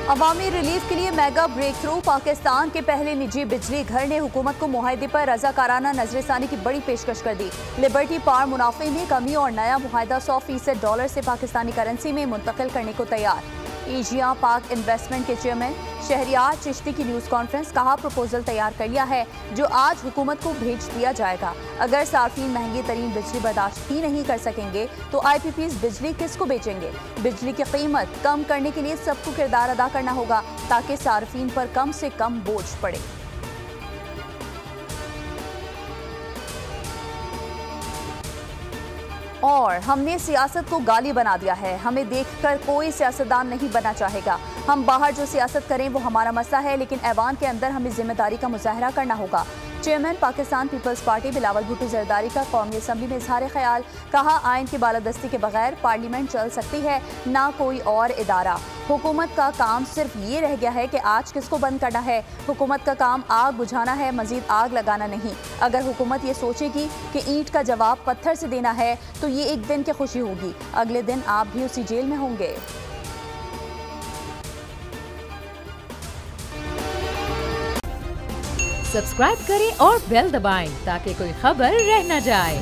अवामी relief के लिए mega break through. Pakistan के पहले निजी बिजली घर ने हुकूमत को मुआहदे पर रजाकाराना नजरसानी की बड़ी पेशकश कर दी। लिबर्टी पावर मुनाफे में कमी और नया मुआहदा $100 से पाकिस्तानी करेंसी में मुंतकिल करने को तैयार। एशिया पाक इन्वेस्टमेंट के चेयरमैन शहरियार चिश्ती की न्यूज़ कॉन्फ्रेंस। कहा प्रपोजल तैयार कर लिया है जो आज हुकूमत को भेज दिया जाएगा। अगर सार्फिन महंगी तरीन बिजली बर्दाश्त ही नहीं कर सकेंगे तो IPPs बिजली किसको बेचेंगे। बिजली की कीमत कम करने के लिए सबको किरदार अदा करना होगा ताकि सार्फिन पर कम से कम बोझ पड़े। और हमने सियासत को गाली बना दिया है। हमें देखकर कोई सियासतदान नहीं बनना चाहेगा। हम बाहर जो सियासत करें वो हमारा मसला है, लेकिन ऐवान के अंदर हमें जिम्मेदारी का मुजाहरा करना होगा। चेयरमैन पाकिस्तान पीपल्स पार्टी बिलावल भुट्टो जरदारी का कौमी असम्बली में इजहार ख्याल। कहा आइन की बालादस्ती के बगैर पार्लियामेंट चल सकती है, ना कोई और इदारा। हुकूमत का काम सिर्फ ये रह गया है कि आज किसको बंद करना है। हुकूमत का काम आग बुझाना है, मजीद आग लगाना नहीं। अगर हुकूमत ये सोचेगी कि ईंट का जवाब पत्थर से देना है तो ये एक दिन की खुशी होगी, अगले दिन आप भी उसी जेल में होंगे। सब्सक्राइब करें और बेल दबाएं ताकि कोई खबर रह न जाए।